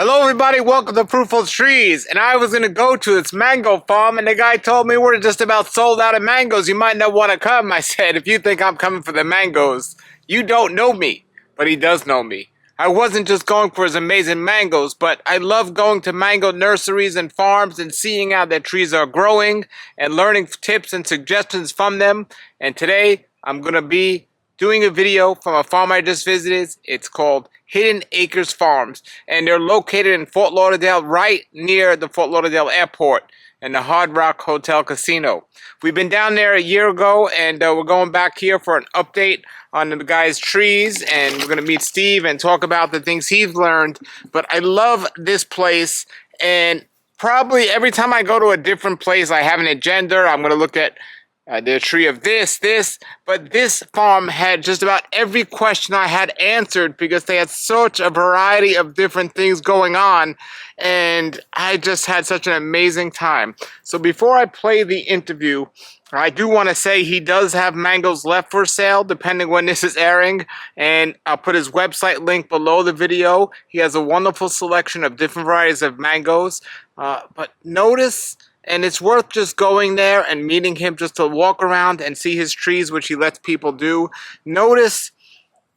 Hello everybody, welcome to Fruitful Trees. And I was going to go to this mango farm and the guy told me we're just about sold out of mangoes. You might not want to come. I said, if you think I'm coming for the mangoes, you don't know me. But he does know me. I wasn't just going for his amazing mangoes, but I love going to mango nurseries and farms and seeing how their trees are growing and learning tips and suggestions from them. And today I'm going to be doing a video from a farm I just visited. It's called Hidden Acres Farms, and they're located in Fort Lauderdale, right near the Fort Lauderdale Airport and the Hard Rock Hotel Casino. We've been down there a year ago, and we're going back here for an update on the guy's trees, and we're going to meet Steve and talk about the things he's learned. But I love this place, and probably every time I go to a different place, I have an agenda. I'm going to look at the tree of this, but this farm had just about every question I had answered because they had such a variety of different things going on, and I just had such an amazing time. So before I play the interview, I do want to say he does have mangoes left for sale, depending when this is airing, and I'll put his website link below the video. He has a wonderful selection of different varieties of mangoes, but notice, and it's worth just going there and meeting him just to walk around and see his trees, which he lets people do. Notice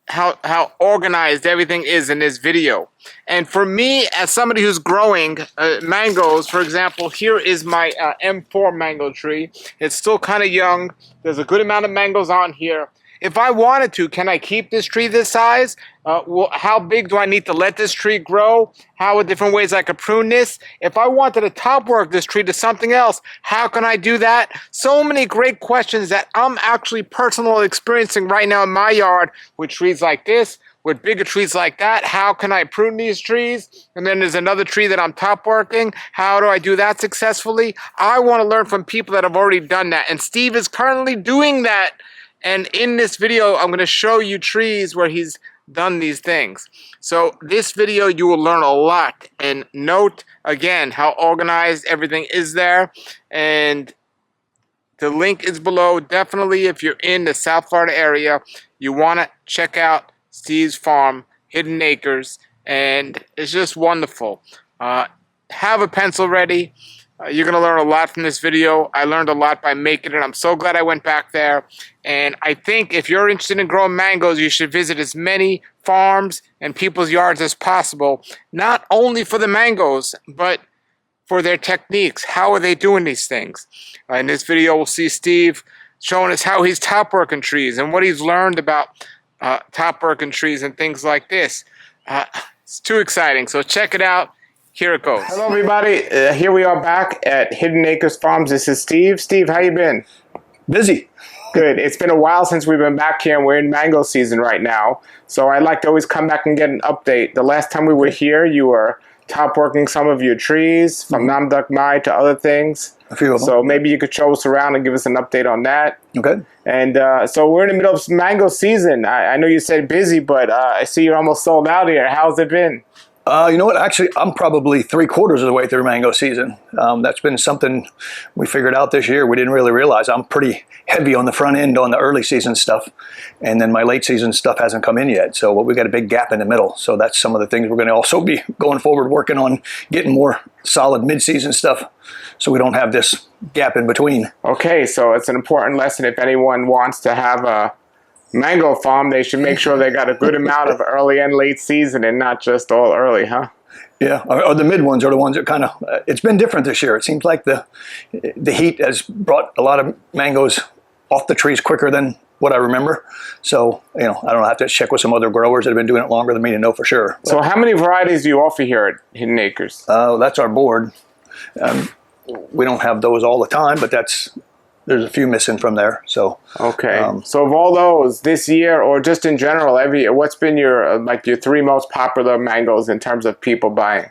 how organized everything is in this video. And for me, as somebody who's growing mangoes, for example, here is my M4 mango tree. It's still kind of young. There's a good amount of mangoes on here. If I wanted to, can I keep this tree this size? How big do I need to let this tree grow? How are different ways I could prune this? If I wanted to top work this tree to something else, how can I do that? So many great questions that I'm actually personally experiencing right now in my yard with trees like this, with bigger trees like that. How can I prune these trees? And then there's another tree that I'm top working. How do I do that successfully? I want to learn from people that have already done that. And Steve is currently doing that. And in this video, I'm going to show you trees where he's done these things. So this video, you will learn a lot. And note, again, how organized everything is there. And the link is below. Definitely, if you're in the South Florida area, you want to check out Steve's farm, Hidden Acres. And it's just wonderful. Have a pencil ready. You're going to learn a lot from this video. I learned a lot by making it. I'm so glad I went back there. And I think if you're interested in growing mangoes, you should visit as many farms and people's yards as possible. Not only for the mangoes, but for their techniques. How are they doing these things? In this video, we'll see Steve showing us how he's top working trees and what he's learned about top working trees and things like this. It's too exciting. So check it out. Here it goes. Hello, everybody. Here we are back at Hidden Acres Farms. This is Steve. Steve, how you been? Busy. Good. It's been a while since we've been back here, and we're in mango season right now. So I like to always come back and get an update. The last time we were here, you were top working some of your trees, from Namduk Mai to other things. A few of them. So maybe you could show us around and give us an update on that. Okay. And so we're in the middle of mango season. I know you said busy, but I see you're almost sold out here. How's it been? You know what? Actually, I'm probably 3/4 of the way through mango season. That's been something we figured out this year. We didn't really realize I'm pretty heavy on the front end on the early season stuff, and then my late season stuff hasn't come in yet. So we got a big gap in the middle. So that's some of the things we're going to also be going forward working on, getting more solid mid-season stuff, so we don't have this gap in between. Okay, so it's an important lesson. If anyone wants to have a mango farm, they should make sure they got a good amount of early and late season and not just all early, huh? Yeah, or the mid ones are the ones that kind of, it's been different this year. It seems like the heat has brought a lot of mangoes off the trees quicker than what I remember. So, you know, I don't have to check with some other growers that have been doing it longer than me to know for sure. But, so how many varieties do you offer here at Hidden Acres? That's our board. We don't have those all the time, but there's a few missing from there. So okay. So of all those this year, or just in general, every year, what's been your your three most popular mangoes in terms of people buying?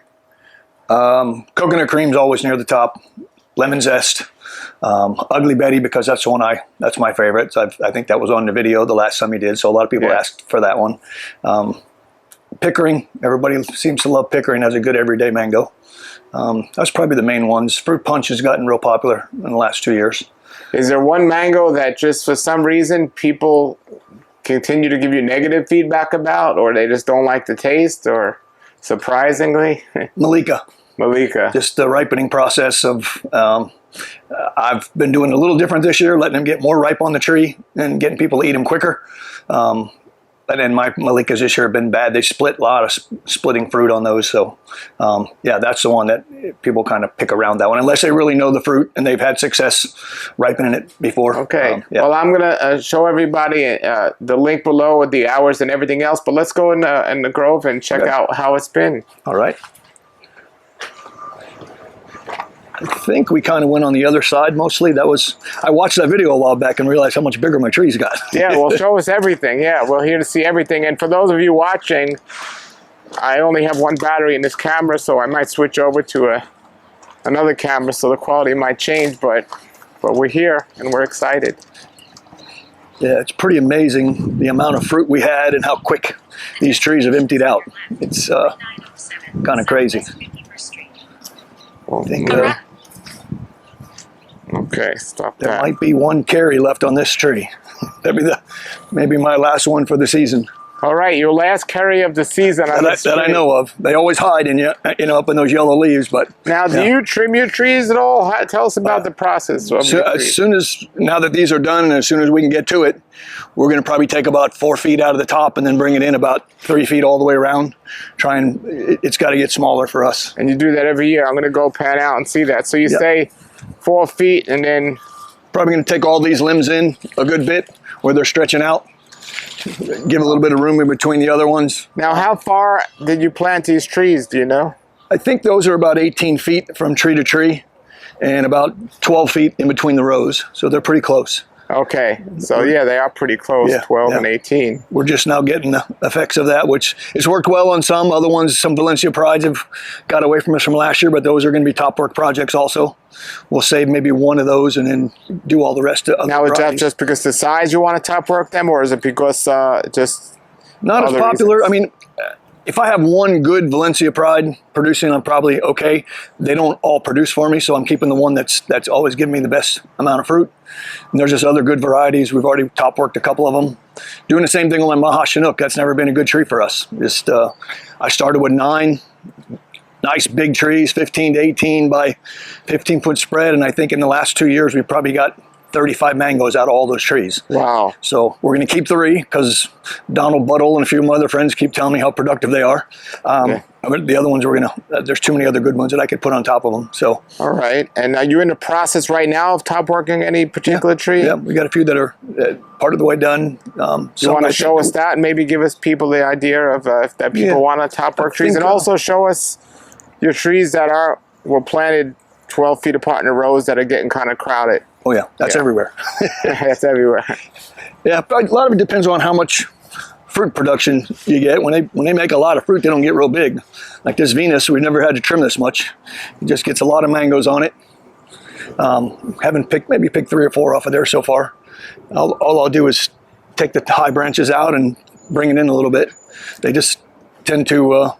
Coconut cream's always near the top. Lemon zest, Ugly Betty, because that's the one that's my favorite. So I think that was on the video the last time he did. So a lot of people asked for that one. Pickering, everybody seems to love Pickering as a good everyday mango. That's probably the main ones. Fruit Punch has gotten real popular in the last 2 years. Is there one mango that just for some reason people continue to give you negative feedback about, or they just don't like the taste, or Surprisingly, Malika. Malika. Just the ripening process of, I've been doing a little different this year, letting them get more ripe on the tree and getting people to eat them quicker. And then my Malikas this year have been bad. They split a lot of splitting fruit on those. So, yeah, that's the one that people kind of pick around that one, unless they really know the fruit and they've had success ripening it before. Okay. Yeah. Well, I'm going to show everybody the link below with the hours and everything else. But let's go in the grove and check out how it's been. All right. I think we kind of went on the other side mostly. I watched that video a while back and realized how much bigger my trees got. Yeah, well, show us everything. Yeah, we're here to see everything. And for those of you watching, I only have one battery in this camera, so I might switch over to another camera, so the quality might change. But we're here and we're excited. Yeah, it's pretty amazing the amount of fruit we had and how quick these trees have emptied out. It's kind of crazy. I think okay, stop there that. might be one carry left on this tree. That'd be maybe my last one for the season. All right, your last carry of the season that I know of. They always hide in up in those yellow leaves. But now, do you trim your trees at all? Tell us about the process. Now that these are done, and as soon as we can get to it, we're going to probably take about 4 feet out of the top and then bring it in about 3 feet all the way around. It's got to get smaller for us. And you do that every year. I'm going to go pan out and see that. So you say 4 feet, and then probably going to take all these limbs in a good bit where they're stretching out. Give a little bit of room in between the other ones. Now, how far did you plant these trees? Do you know? I think those are about 18 feet from tree to tree and about 12 feet in between the rows. So they're pretty close. Okay. So, yeah, they are pretty close, 12 and 18. We're just now getting the effects of that, which has worked well on some. Other ones, some Valencia Prides have got away from us from last year, but those are going to be top work projects also. We'll save maybe one of those and then do all the rest of the Now, is that just because the size you want to top work them, or is it because just not as popular? Reasons? I mean, if I have one good Valencia Pride producing, I'm probably okay. They don't all produce for me, so I'm keeping the one that's always giving me the best amount of fruit. And there's just other good varieties. We've already top worked a couple of them. Doing the same thing on my Maha Chinook. That's never been a good tree for us. Just I started with 9 nice big trees, 15 to 18 by 15 foot spread, and I think in the last 2 years we've probably got 35 mangoes out of all those trees. Wow. So we're going to keep 3 because Donald Buddle and a few of my other friends keep telling me how productive they are. The other ones we're going to, there's too many other good ones that I could put on top of them. So. All right. And are you in the process right now of top working any particular tree? Yeah, we got a few that are part of the way done. You want to show us that and maybe give us people the idea of if that people want to top work trees, and also show us your trees that were planted 12 feet apart in the rows that are getting kind of crowded. Oh yeah, that's everywhere. That's everywhere. Yeah, a lot of it depends on how much fruit production you get. When they make a lot of fruit, they don't get real big. Like this Venus, we've never had to trim this much. It just gets a lot of mangoes on it. Haven't maybe picked 3 or 4 off of there so far. All I'll do is take the high branches out and bring it in a little bit. They just tend to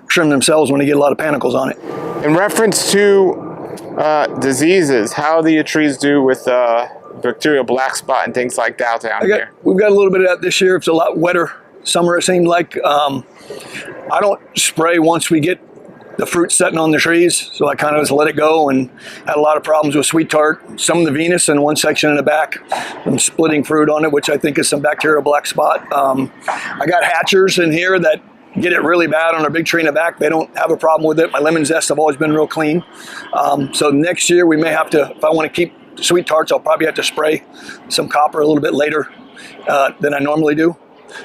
trim themselves when they get a lot of panicles on it. In reference to diseases, how do your trees do with bacterial black spot and things like that down here? We've got a little bit of that this year. It's a lot wetter summer, it seemed like. I don't spray once we get the fruit setting on the trees, so I kind of just let it go, and had a lot of problems with sweet tart. Some of the Venus and one section in the back, some splitting fruit on it, which I think is some bacterial black spot. I got hatchers in here that get it really bad on our big tree in the back. They don't have a problem with it. My lemon zest have always been real clean. So next year we may have to, if I want to keep sweet tarts, I'll probably have to spray some copper a little bit later than I normally do.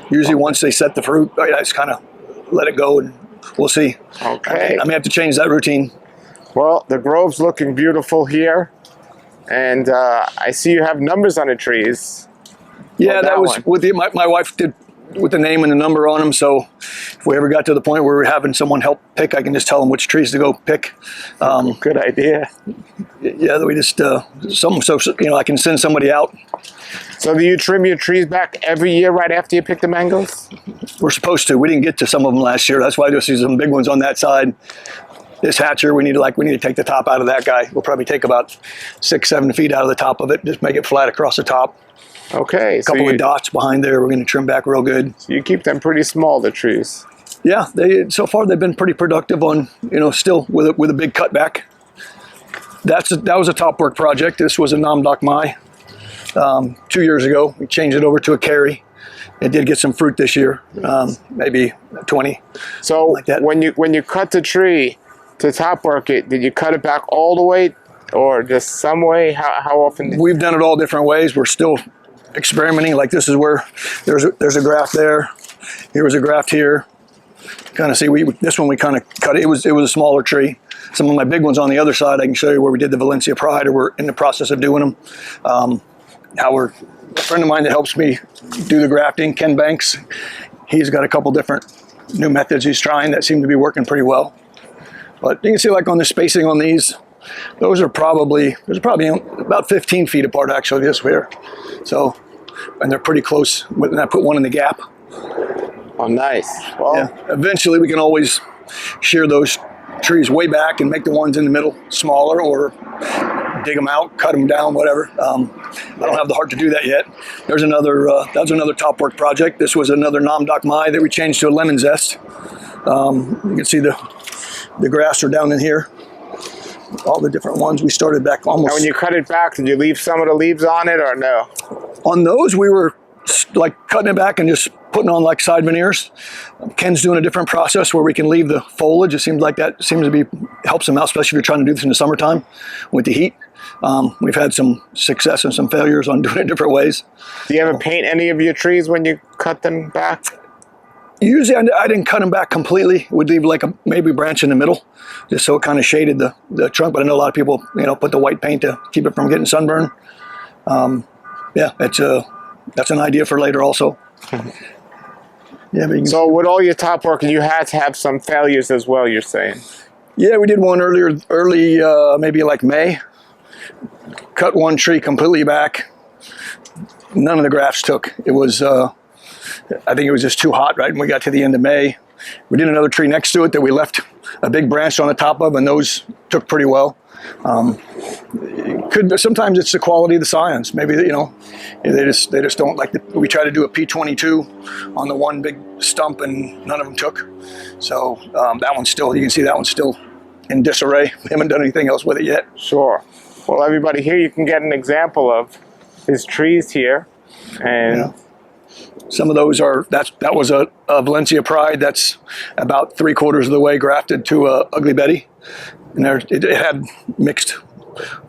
Usually once they set the fruit, I just kind of let it go and we'll see. Okay. I may have to change that routine. Well, the grove's looking beautiful here. And I see you have numbers on the trees. Yeah, that was with my wife did with the name and the number on them, so if we ever got to the point where we're having someone help pick, I can just tell them which trees to go pick. Good idea. Yeah, we just I can send somebody out. So do you trim your trees back every year right after you pick the mangoes? We're supposed to. We didn't get to some of them last year. That's why there's some big ones on that side. This hatcher, we need to take the top out of that guy. We'll probably take about 6-7 feet out of the top of it, just make it flat across the top. Okay. A couple of dots behind there we're going to trim back real good. So you keep them pretty small, the trees. Yeah, so far they've been pretty productive on, still with a big cutback. That was a top work project. This was a Nam Doc Mai 2 years ago. We changed it over to a carry. It did get some fruit this year, maybe 20. So like that. when you cut the tree to top work it, did you cut it back all the way or just some way? How often? We've done it all different ways. We're still experimenting. Like this is where there's a graft there. Here was a graft here. Kind of see, this one we kind of cut it. It was a smaller tree. Some of my big ones on the other side, I can show you where we did the Valencia Pride, or we're in the process of doing them. A friend of mine that helps me do the grafting, Ken Banks, he's got a couple different new methods he's trying that seem to be working pretty well. But you can see, like on the spacing on these, there's probably about 15 feet apart actually this here. So, and they're pretty close. And I put one in the gap. Oh, nice. Well, yeah. Eventually we can always shear those trees way back and make the ones in the middle smaller, or dig them out, cut them down, whatever. I don't have the heart to do that yet. There's another, that was another top work project. This was another Nam Doc Mai that we changed to a lemon zest. You can see the grass are down in here. All the different ones. We started back almost. And when you cut it back, did you leave some of the leaves on it or no? On those, we were like cutting it back and just putting on like side veneers. Ken's doing a different process where we can leave the foliage. It seems like that helps them out, especially if you're trying to do this in the summertime with the heat. We've had some success and some failures on doing it different ways. Do you ever paint any of your trees when you cut them back? Usually I didn't cut them back completely. We'd leave like maybe a branch in the middle, just so it kind of shaded the trunk. But I know a lot of people, put the white paint to keep it from getting sunburn. Yeah, that's an idea for later also. Yeah. So with all your top work, you had to have some failures as well, you're saying? Yeah, we did one early, maybe like May. Cut one tree completely back. None of the grafts took. It was, I think it was just too hot, right? When we got to the end of May, we did another tree next to it that we left a big branch on the top of, and those took pretty well. Sometimes it's the quality of the science. Maybe they just don't like we tried to do a P22 on the one big stump, and none of them took. So that one's still, you can see that one's still in disarray. We haven't done anything else with it yet. Sure. Well, everybody, here you can get an example of his trees here, and. Yeah. Some of those that was a Valencia Pride that's about 3/4 of the way grafted to a Ugly Betty, and it had mixed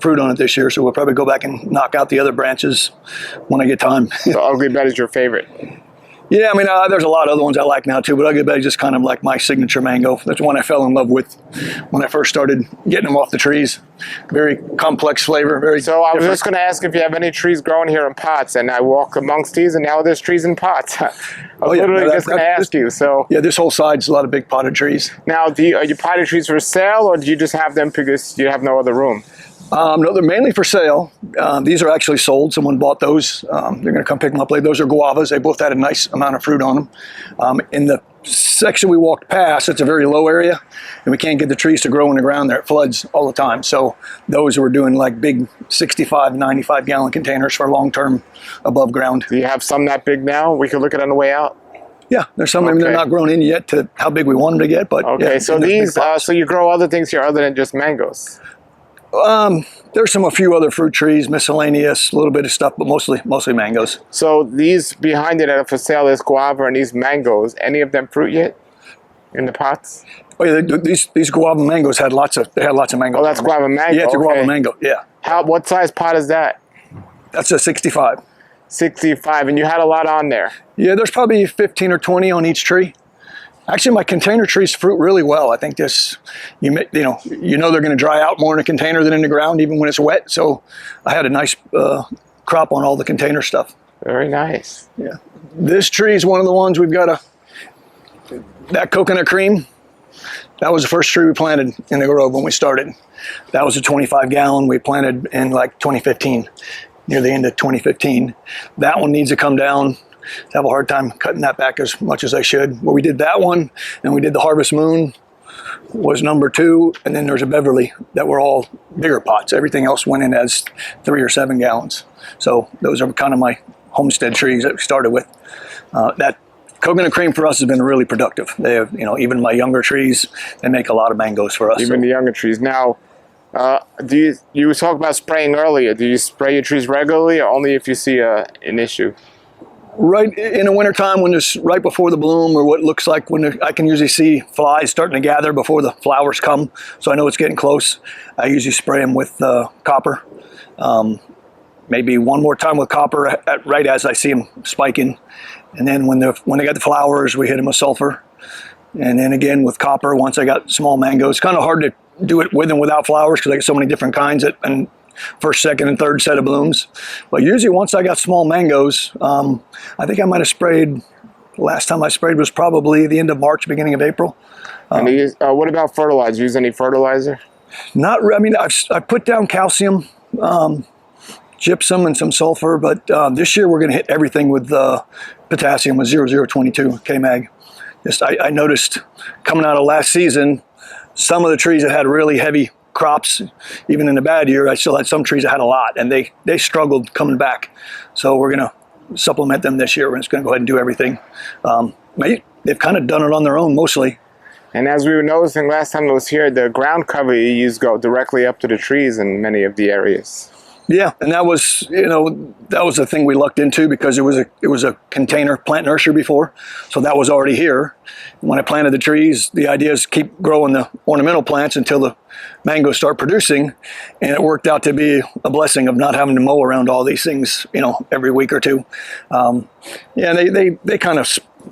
fruit on it this year, so we'll probably go back and knock out the other branches when I get time. So Ugly Betty's your favorite? Yeah, I mean, there's a lot of other ones I like now too, but Ugly Betty's just kind of like my signature mango. That's one I fell in love with when I first started getting them off the trees. Very complex flavor, very So I was different. just going to ask if you have any trees growing here in pots, and I walk amongst these, and now there's trees in pots. I was literally just going to ask you. So yeah, this whole side's a lot of big potted trees. now, are you potted trees for sale, or do you just have them because you have no other room? No, they're mainly for sale. These are actually sold. Someone bought those. They're going to come pick them up later. Those are guavas. They both had a nice amount of fruit on them. In the section we walked past, it's a very low area, and we can't get the trees to grow in the ground there. It floods all the time. So those were doing like big 65, 95 gallon containers for long-term above ground. Do you have some that big now? We could look at it on the way out. Yeah, there's some. I mean, they're not grown in yet to how big we want them to get. But Okay, yeah, so these, so you grow other things here other than just mangoes? There's a few other fruit trees, miscellaneous, a little bit of stuff, but mostly mangoes. So these behind it that are for sale is guava and these mangoes. Any of them fruit yet in the pots? Oh yeah, these guava mangoes had lots of mango. Oh, that's guava mango. Yeah, it's a guava mango. Yeah. What size pot is that? That's a 65. 65, and you had a lot on there. Yeah, there's probably 15 or 20 on each tree. Actually, my container trees fruit really well. I think this, they're going to dry out more in a container than in the ground, even when it's wet. So I had a nice crop on all the container stuff. Very nice. Yeah. This tree is one of the ones we've got that coconut cream. That was the first tree we planted in the grove when we started. That was a 25 gallon we planted in like 2015, near the end of 2015. That one needs to come down. I have a hard time cutting that back as much as I should. Well, we did that one, and we did the Harvest Moon was number 2, and then there's a Beverly that were all bigger pots. Everything else went in as 3 or 7 gallons. So those are kind of my homestead trees that we started with. That Coconut cream for us has been really productive. They have, you know, even my younger trees, they make a lot of mangoes for us. Even the younger trees. Now, you talked about spraying earlier. Do you spray your trees regularly, or only if you see an issue? Right in the wintertime, when it's right before the bloom, or what looks like when I can usually see flies starting to gather before the flowers come, so I know it's getting close. I usually spray them with copper. Maybe one more time with copper right as I see them spiking, and then when they got the flowers, we hit them with sulfur, and then again with copper once I got small mangoes. It's kind of hard to do it with and without flowers because I get so many different kinds and first, second, and third set of blooms. But usually once I got small mangoes, I think I might have sprayed, last time I sprayed was probably the end of March, beginning of April. And what about fertilizer? Use any fertilizer? I mean, I put down calcium, gypsum, and some sulfur, but this year we're going to hit everything with potassium with 0022 K-Mag. I noticed coming out of last season, some of the trees that had really heavy crops, even in a bad year, I still had some trees that had a lot, and they struggled coming back. So we're going to supplement them this year. We're just going to go ahead and do everything. They've kind of done it on their own mostly. And as we were noticing last time I was here, the ground cover you use go directly up to the trees in many of the areas. Yeah, and that was, you know, that was the thing we lucked into because it was a container plant nursery before, so that was already here. When I planted the trees, the idea is keep growing the ornamental plants until the mangoes start producing, and it worked out to be a blessing of not having to mow around all these things, you know, every week or two. Yeah, they kind of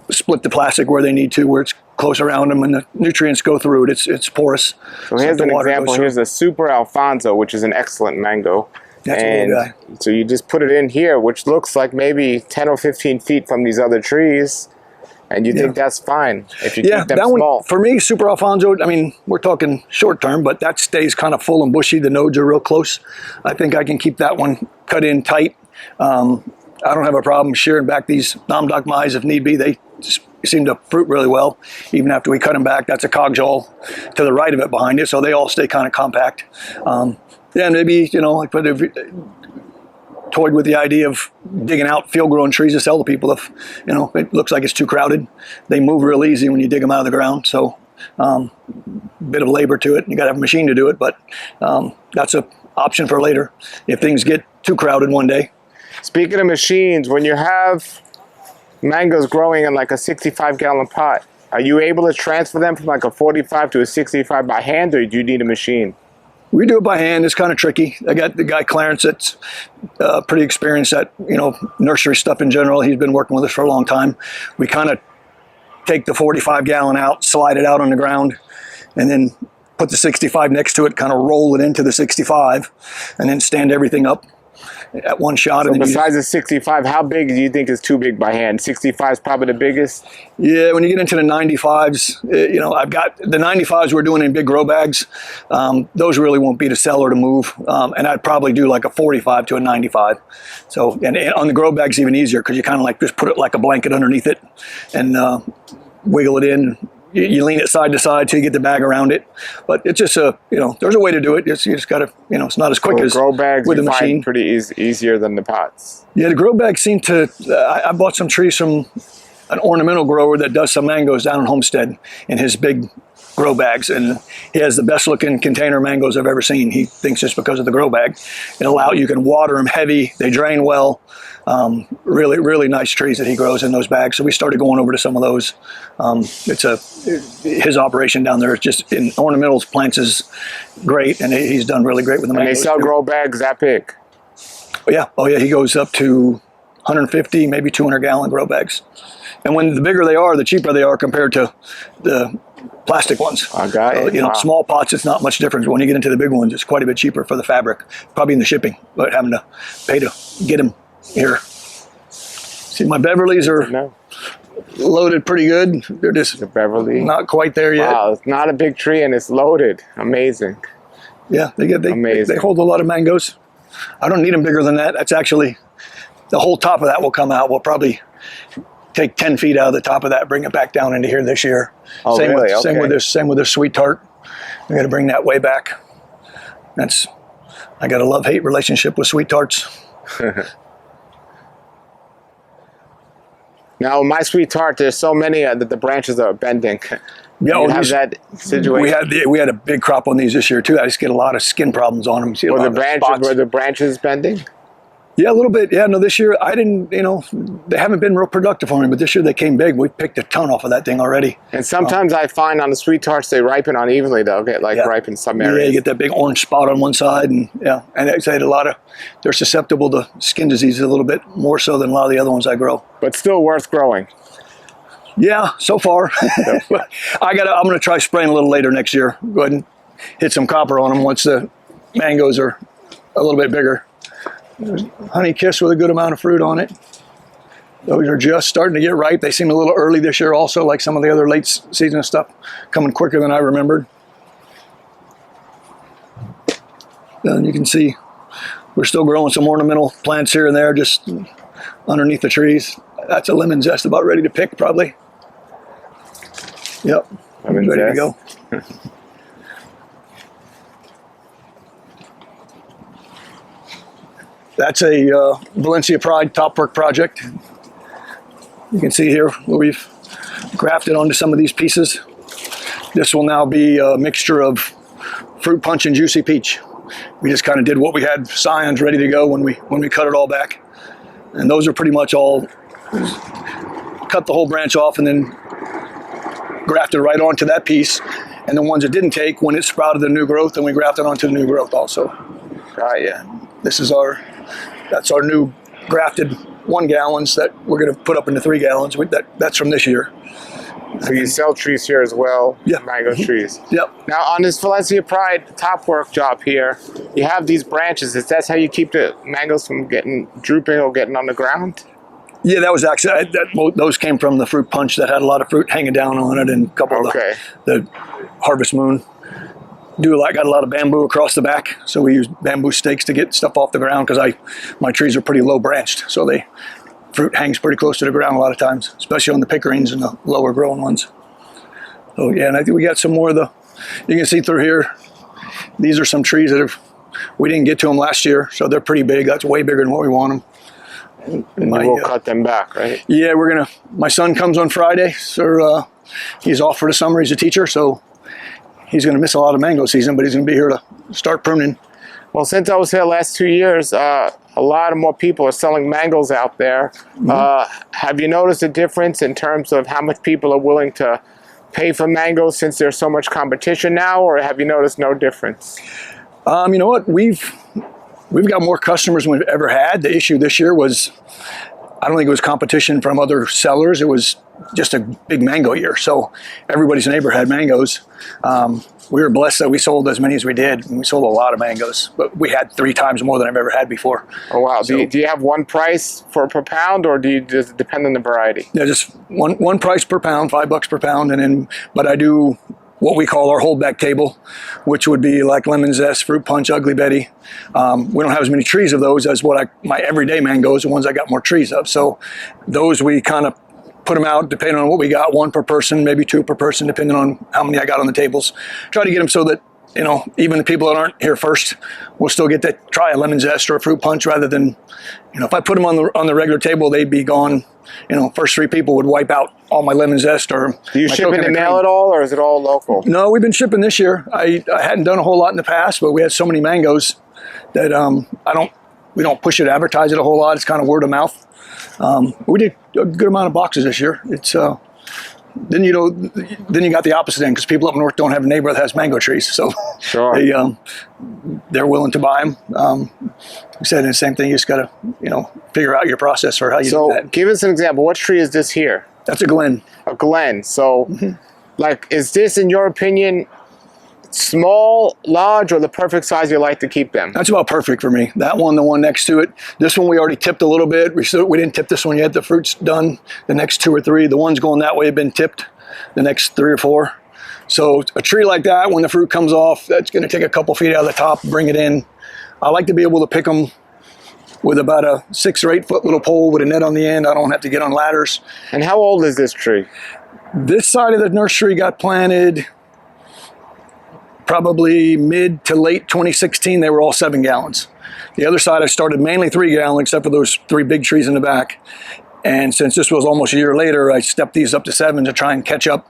split the plastic where they need to, where it's close around them, and the nutrients go through it. It's porous. So here's an example. Here's a Super Alfonso, which is an excellent mango. That's and a guy. So you just put it in here, which looks like maybe 10 or 15 feet from these other trees, and you think that's fine if you keep them that small. One, for me, Super Alfonso, I mean, we're talking short term, but that stays kind of full and bushy. The nodes are real close. I think I can keep that one cut in tight. I don't have a problem shearing back these Namdok Mais if need be. They just seem to fruit really well. Even after we cut them back, that's a cogjol to the right of it behind it, so they all stay kind of compact. Yeah, maybe, you know, like, but if toyed with the idea of digging out field-grown trees to sell to people if, you know, it looks like it's too crowded. They move real easy when you dig them out of the ground, so bit of labor to it. You got to have a machine to do it, but that's an option for later if things get too crowded one day. Speaking of machines, when you have mangoes growing in like a 65-gallon pot, are you able to transfer them from like a 45 to a 65 by hand, or do you need a machine? We do it by hand. It's kind of tricky. I got the guy Clarence that's pretty experienced at, you know, nursery stuff in general. He's been working with us for a long time. We kind of take the 45-gallon out, slide it out on the ground, and then put the 65 next to it, kind of roll it into the 65, and then stand everything up at one shot. So besides the 65, how big do you think is too big by hand? 65 is probably the biggest? Yeah, when you get into the 95s, you know, I've got the 95s we're doing in big grow bags. Those really won't be to sell or to move. And I'd probably do like a 45 to a 95. So, and on the grow bags, even easier because you kind of like just put it like a blanket underneath it and wiggle it in. You lean it side to side till you get the bag around it. But it's just you know, there's a way to do it. You just got to, you know, it's not as quick as grow bags with the machine. Pretty easier than the pots. Yeah, the grow bags seem to, I bought some trees from an ornamental grower that does some mangoes down in Homestead in his big grow bags, and he has the best looking container mangoes I've ever seen. He thinks it's because of the grow bag. You can water them heavy, they drain well. Really, really nice trees that he grows in those bags. So we started going over to some of those. His operation down there is just in ornamentals plants is great, and he's done really great with the mangoes. And they sell grow bags that big? Oh yeah, he goes up to 150, maybe 200-gallon grow bags. And when the bigger they are, the cheaper they are compared to the plastic ones. I got it. You know, small pots, it's not much difference. When you get into the big ones, it's quite a bit cheaper for the fabric, probably in the shipping, but having to pay to get them here. See, my Beverlys are loaded pretty good. They're just the Beverly, not quite there yet. Wow, it's not a big tree and it's loaded. Amazing. Yeah, they hold a lot of mangoes. I don't need them bigger than that. That's actually, the whole top of that will come out. We'll probably take 10 feet out of the top of that, bring it back down into here this year. Oh, same really? Same with this sweet tart. I got to bring that way back. I got a love-hate relationship with sweet tarts. Now, my sweet tart, there's so many that the branches are bending. Yeah, You have that situation. We had a big crop on these this year too. I just get a lot of skin problems on them. Were the branches bending? Yeah, a little bit. Yeah, no, this year I didn't, they haven't been real productive for me, but this year they came big. We picked a ton off of that thing already. And sometimes I find on the sweet tarts, they ripen unevenly. They'll get ripe in some areas. Yeah, you get that big orange spot on one side. And I'd say they're susceptible to skin diseases a little bit more so than a lot of the other ones I grow. But still worth growing. Yeah, so far. I'm going to try spraying a little later next year. Go ahead and hit some copper on them once the mangoes are a little bit bigger. There's Honey Kiss with a good amount of fruit on it. Those are just starting to get ripe. They seem a little early this year also, like some of the other late season stuff, coming quicker than I remembered. And you can see we're still growing some ornamental plants here and there just underneath the trees. That's a lemon zest about ready to pick probably. Yep, lemon ready zest. to go. That's a Valencia Pride top work project. You can see here where we've grafted onto some of these pieces. This will now be a mixture of fruit punch and juicy peach. We just kind of did what we had scions ready to go when we cut it all back. And those are pretty much all cut the whole branch off and then grafted right onto that piece. And the ones that didn't take, when it sprouted the new growth, then we grafted onto the new growth also. Yeah. That's our new grafted 1 gallons that we're going to put up into 3 gallons. That's from this year. So you sell trees here as well? Yeah. Mango trees? Yep. Now on this Valencia Pride top work job here, you have these branches. Is that how you keep the mangoes from getting drooping or getting on the ground? Yeah, that was actually, those came from the fruit punch that had a lot of fruit hanging down on it and a couple of the Harvest Moon. Got a lot of bamboo across the back, so we use bamboo stakes to get stuff off the ground because my trees are pretty low branched, so fruit hangs pretty close to the ground a lot of times, especially on the pickerings and the lower growing ones. So yeah, and I think we got some more of you can see through here, these are some trees that we didn't get to them last year, so they're pretty big. That's way bigger than what we want them. And we'll cut them back, right? Yeah, my son comes on Friday, so he's off for the summer. He's a teacher, so he's going to miss a lot of mango season, but he's going to be here to start pruning. Well, since I was here the last 2 years, a lot of more people are selling mangoes out there. Mm-hmm. Have you noticed a difference in terms of how much people are willing to pay for mangoes since there's so much competition now, or have you noticed no difference? You know what? We've got more customers than we've ever had. The issue this year was, I don't think it was competition from other sellers. It was just a big mango year. So everybody's neighbor had mangoes. We were blessed that we sold as many as we did. And we sold a lot of mangoes, but we had 3 times more than I've ever had before. Oh, wow. So, do you have one price per pound, or do you just depend on the variety? Yeah, just one price per pound, $5 per pound. But I do what we call our holdback table, which would be like lemon zest, fruit punch, ugly Betty. We don't have as many trees of those as my everyday mangoes, the ones I got more trees of. So those we kind of put them out depending on what we got, 1 per person, maybe 2 per person, depending on how many I got on the tables. Try to get them so that, even the people that aren't here first will still get to try a lemon zest or a fruit punch rather than, if I put them on the regular table, they'd be gone. First 3 people would wipe out all my lemon zest or Do you ship in the mail at all, or is it all local? No, we've been shipping this year. I hadn't done a whole lot in the past, but we had so many mangoes that we don't push it, advertise it a whole lot. It's kind of word of mouth. We did a good amount of boxes this year. It's then you got the opposite end because people up north don't have a neighbor that has mango trees, so sure. They're willing to buy them. We said the same thing. You just got to figure out your process for how you do that. So give us an example. What tree is this here? That's a Glen. A Glen. So, is this, in your opinion, small, large, or the perfect size you like to keep them? That's about perfect for me. That one, the one next to it. This one we already tipped a little bit. We didn't tip this one yet. The fruit's done. The next 2 or 3. The ones going that way have been tipped. The next 3 or 4. So a tree like that, when the fruit comes off, that's going to take a couple feet out of the top, bring it in. I like to be able to pick them with about a 6 or 8 foot little pole with a net on the end. I don't have to get on ladders. And how old is this tree? This side of the nursery got planted probably mid to late 2016. They were all 7 gallons. The other side I started mainly 3 gallon, except for those 3 big trees in the back. And since this was almost a year later, I stepped these up to 7 to try and catch up.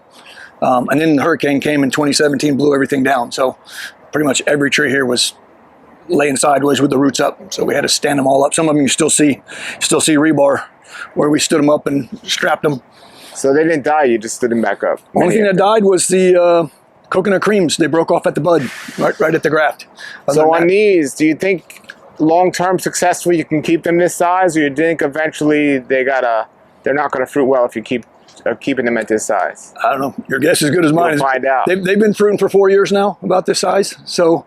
And then the hurricane came in 2017, blew everything down. So pretty much every tree here was laying sideways with the roots up. So we had to stand them all up. Some of them you still see rebar where we stood them up and strapped them. So they didn't die, you just stood them back up. Only thing that died was the coconut creams. They broke off at the bud, right at the graft. So on these, do you think long-term successful you can keep them this size, or you think eventually they're not gonna fruit well if you keep keeping them at this size? I don't know. Your guess is as good as mine. We'll find out. They've been fruiting for 4 years now, about this size. So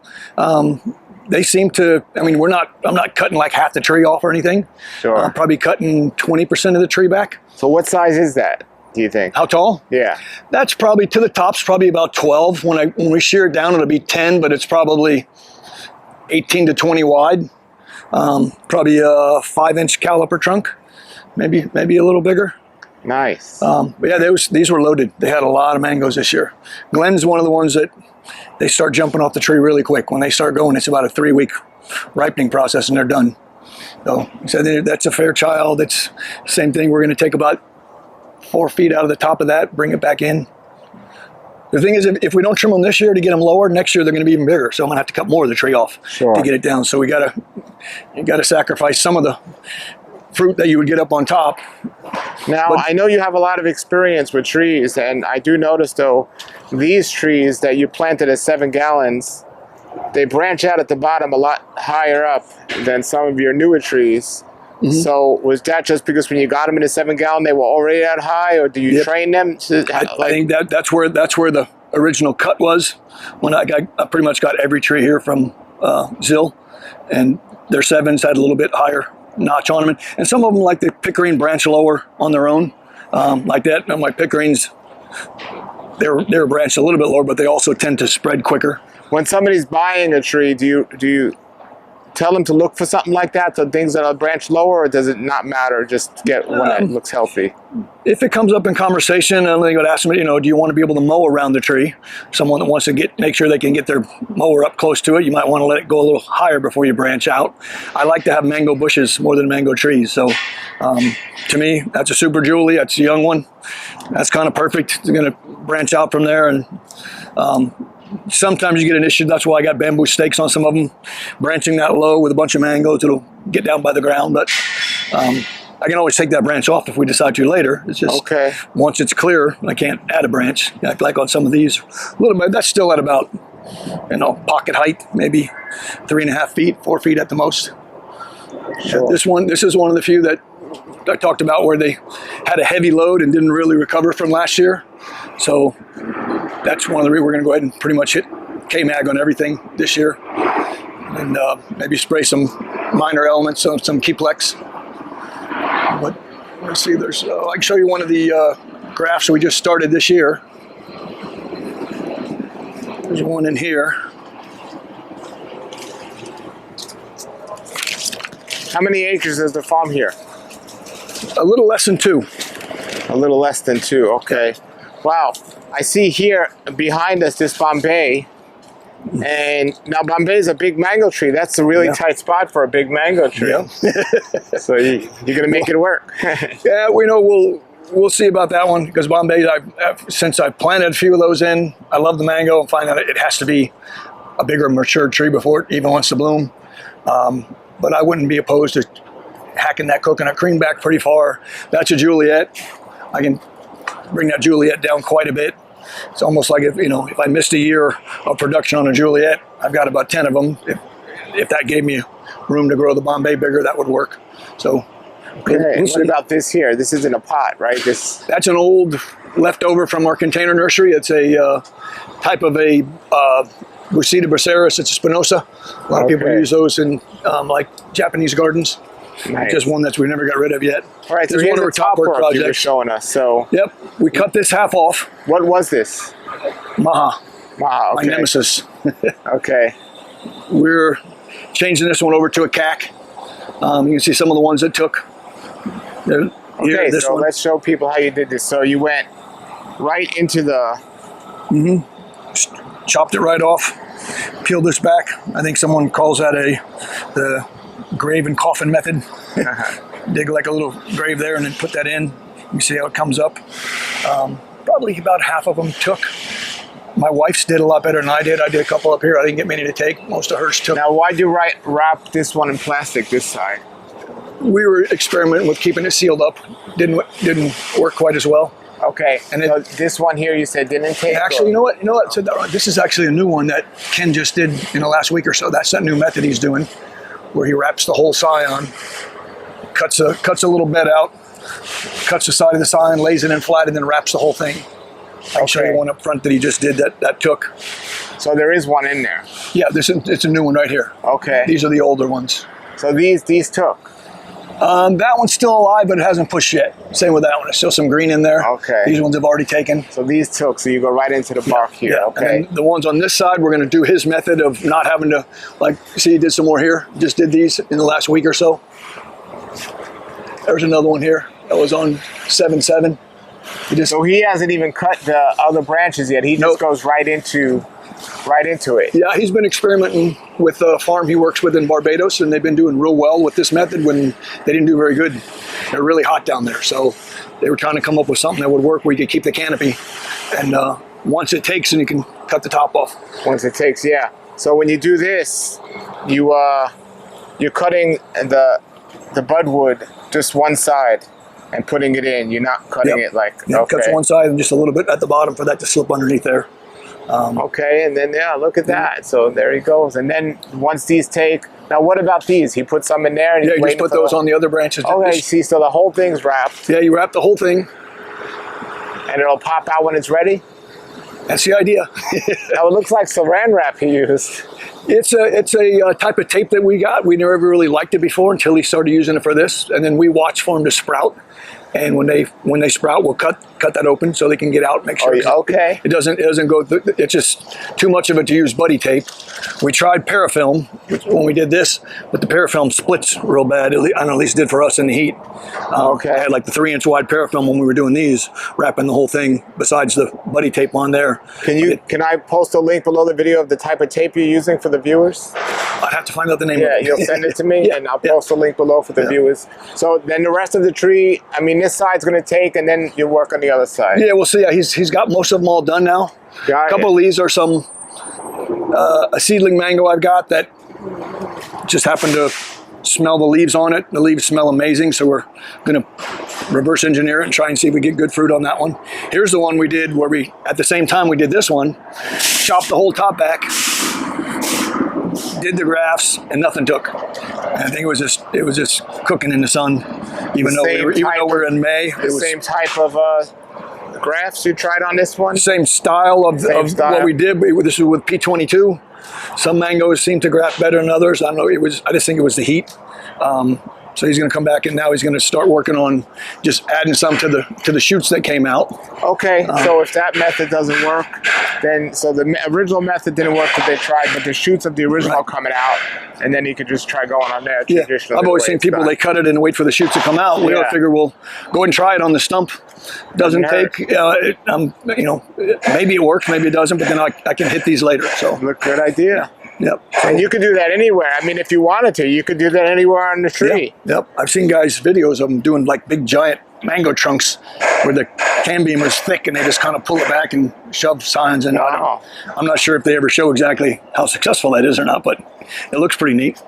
they seem to. I mean, I'm not cutting like half the tree off or anything. Sure. Probably cutting 20% of the tree back. So what size is that, do you think? How tall? Yeah. That's probably to the top's probably about 12. When we shear it down, it'll be 10, but it's probably 18 to 20 wide. Probably a 5-inch caliper trunk, maybe a little bigger. Nice. But yeah, these were loaded. They had a lot of mangoes this year. Glenn's one of the ones that they start jumping off the tree really quick. When they start going, it's about a 3-week ripening process and they're done. So he said that's a Fairchild. It's the same thing. We're going to take about 4 feet out of the top of that, bring it back in. The thing is, if we don't trim them this year to get them lower, next year they're going to be even bigger. So I'm going to have to cut more of the tree off to get it down. So you got to sacrifice some of the fruit that you would get up on top. Now, I know you have a lot of experience with trees, and I do notice, though, these trees that you planted at 7 gallons, they branch out at the bottom a lot higher up than some of your newer trees. Mm-hmm. So was that just because when you got them in a 7 gallon, they were already that high, or do you train them to? I think that's where the original cut was. When I pretty much got every tree here from Zill, and their 7s had a little bit higher notch on them, and some of them, like the Pickering, branch lower on their own, like that. And my Pickerings, they're branched a little bit lower, but they also tend to spread quicker. When somebody's buying a tree, do you tell them to look for something like that, so things that are branched lower, or does it not matter? Just get one that looks healthy. If it comes up in conversation, I would ask them, do you want to be able to mow around the tree? Someone that wants to make sure they can get their mower up close to it, you might want to let it go a little higher before you branch out. I like to have mango bushes more than mango trees. So to me, that's a Super Julie. That's a young one. That's kind of perfect. It's going to branch out from there, and sometimes you get an issue. That's why I got bamboo stakes on some of them. Branching that low with a bunch of mangoes, it'll get down by the ground. But I can always take that branch off if we decide to later. It's just once it's clear, I can't add a branch. Like on some of these, a little bit. That's still at about pocket height, maybe 3.5 feet, 4 feet at the most. Sure. This is one of the few that I talked about where they had a heavy load and didn't really recover from last year. So that's one of the reasons we're going to go ahead and pretty much hit K-Mag on everything this year, and maybe spray some minor elements, some Keyplex. But let's see, I can show you one of the grafts we just started this year. There's one in here. How many acres is the farm here? A little less than 2. A little less than 2, okay. Wow, I see here behind us this Bombay, and now Bombay is a big mango tree. That's a really tight spot for a big mango tree. Yeah. So you're gonna make it work. Yeah, we'll see about that one, because Bombay, since I've planted a few of those in, I love the mango and find that it has to be a bigger mature tree before it even wants to bloom. But I wouldn't be opposed to hacking that coconut cream back pretty far. That's a Juliet. I can bring that Juliet down quite a bit. It's almost like if I missed a year of production on a Juliet, I've got about 10 of them. If that gave me room to grow the Bombay bigger, that would work. So, okay. What about this here? This is in a pot, right? That's an old leftover from our container nursery. It's a type of a Buceta braceris. It's a Spinosa. A lot of people use those in like Japanese gardens. Nice. Just one that we never got rid of yet. All right, so here's one of our top work projects you were showing us. So yep, we cut this half off. What was this? Maha. Maha, okay. My nemesis. Okay. We're changing this one over to a CAC. You can see some of the ones it took. Okay, so let's show people how you did this. So you went right into the... Chopped it right off. Peeled this back. I think someone calls that the grave and coffin method. dig like a little grave there and then put that in. You see how it comes up. Probably about half of them took. My wife's did a lot better than I did. I did a couple up here. I didn't get many to take. Most of hers took. Now, why'd you wrap this one in plastic this side? We were experimenting with keeping it sealed up. Didn't work quite as well. Okay, and so this one here you said didn't take? Actually, you know what? So this is actually a new one that Ken just did in the last week or so. That's that new method he's doing, where he wraps the whole scion, cuts a little bed out, cuts the side of the scion, lays it in flat, and then wraps the whole thing. I'll show you one up front that he just did that took. So there is one in there? Yeah, it's a new one right here. Okay. These are the older ones. So these took? That one's still alive, but it hasn't pushed yet. Same with that one. There's still some green in there. Okay. These ones have already taken. So these took, so you go right into the bark here. Yeah. Okay. And then the ones on this side, we're going to do his method of not having to, like, see, he did some more here. Just did these in the last week or so. There's another one here that was on 7-7. So he hasn't even cut the other branches yet. He just goes right into it. Yeah, he's been experimenting with a farm he works with in Barbados, and they've been doing real well with this method when they didn't do very good. They're really hot down there, so they were trying to come up with something that would work where you could keep the canopy, and once it takes, and you can cut the top off. Once it takes, yeah. So when you do this, you're cutting the budwood just one side and putting it in. You're not cutting it like, Cuts one side and just a little bit at the bottom for that to slip underneath there. Okay, and then, yeah, look at that. So there he goes. And then once these take, now what about these? He put some in there? And you just put those on the other branches. Okay, see, so the whole thing's wrapped. Yeah, you wrap the whole thing. And it'll pop out when it's ready? That's the idea. Now it looks like saran wrap he used. It's a type of tape that we got. We never really liked it before until he started using it for this. And then we watch for them to sprout. And when they sprout, we'll cut that open so they can get out. Make sure it doesn't go. It's just too much of it to use buddy tape. We tried parafilm when we did this, but the parafilm splits real bad. At least it did for us in the heat. I had like the 3-inch wide parafilm when we were doing these, wrapping the whole thing. Besides the buddy tape on there. Can I post a link below the video of the type of tape you're using for the viewers? I'd have to find out the name. Yeah, you'll send it to me, and I'll post a link below for the viewers. So then the rest of the tree, I mean, this side's going to take, and then you work on the other side. Yeah, we'll see. Yeah, he's got most of them all done now. A couple of these are some a seedling mango I've got that just happened to smell the leaves on it. The leaves smell amazing, so we're going to reverse engineer it and try and see if we get good fruit on that one. Here's the one we did where at the same time we did this one, chopped the whole top back, did the grafts, and nothing took. And I think it was just cooking in the sun, even though we're in May. The same type of grafts you tried on this one? Same style of what we did. This was with P22. Some mangoes seem to graft better than others. I don't know. I just think it was the heat. So he's going to come back, and now he's going to start working on just adding some to the shoots that came out. Okay, so if that method doesn't work, then so the original method didn't work that they tried, but the shoots of the original coming out, and then you could just try going on there. Yeah, I've always seen people they cut it and wait for the shoots to come out. We all figure we'll go and try it on the stump. Doesn't take, maybe it works, maybe it doesn't, but then I can hit these later. So good idea. Yep. And you could do that anywhere. I mean, if you wanted to, you could do that anywhere on the tree. Yep. I've seen guys' videos of them doing like big giant mango trunks where the can beam is thick and they just kind of pull it back and shove signs in. Wow. I'm not sure if they ever show exactly how successful that is or not, but it looks pretty neat.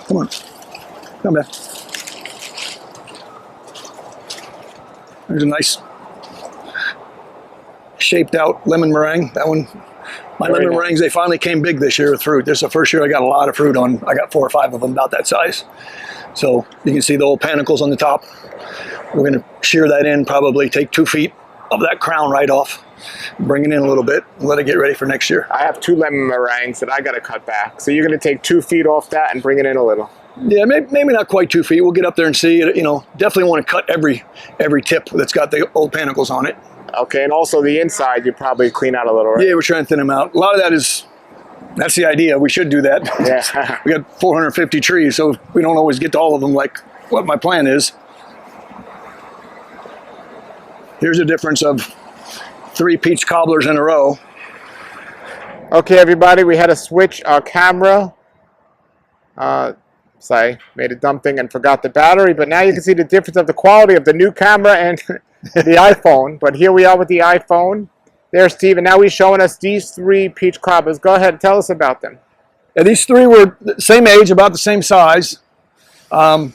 Come on. Come back. There's a nice shaped out lemon meringue. That one. My lemon meringues, they finally came big this year with fruit. This is the first year I got a lot of fruit on. I got 4 or 5 of them about that size. So you can see the old panicles on the top. We're going to shear that in, probably take 2 feet of that crown right off, bring it in a little bit, and let it get ready for next year. I have 2 lemon meringues that I got to cut back. So you're going to take 2 feet off that and bring it in a little. Yeah, maybe not quite 2 feet. We'll get up there and see. Definitely want to cut every tip that's got the old panicles on it. Okay, and also the inside, you probably clean out a little, right? Yeah, we're trying to thin them out. A lot of that's the idea. We should do that. Yeah. We got 450 trees, so we don't always get to all of them like what my plan is. Here's a difference of 3 peach cobblers in a row. Okay, everybody, we had to switch our camera. Oops, I made a dumb thing and forgot the battery, but now you can see the difference of the quality of the new camera and the iPhone. But here we are with the iPhone. There's Steve, and now he's showing us these 3 peach cobblers. Go ahead and tell us about them. Yeah, these 3 were the same age, about the same size. The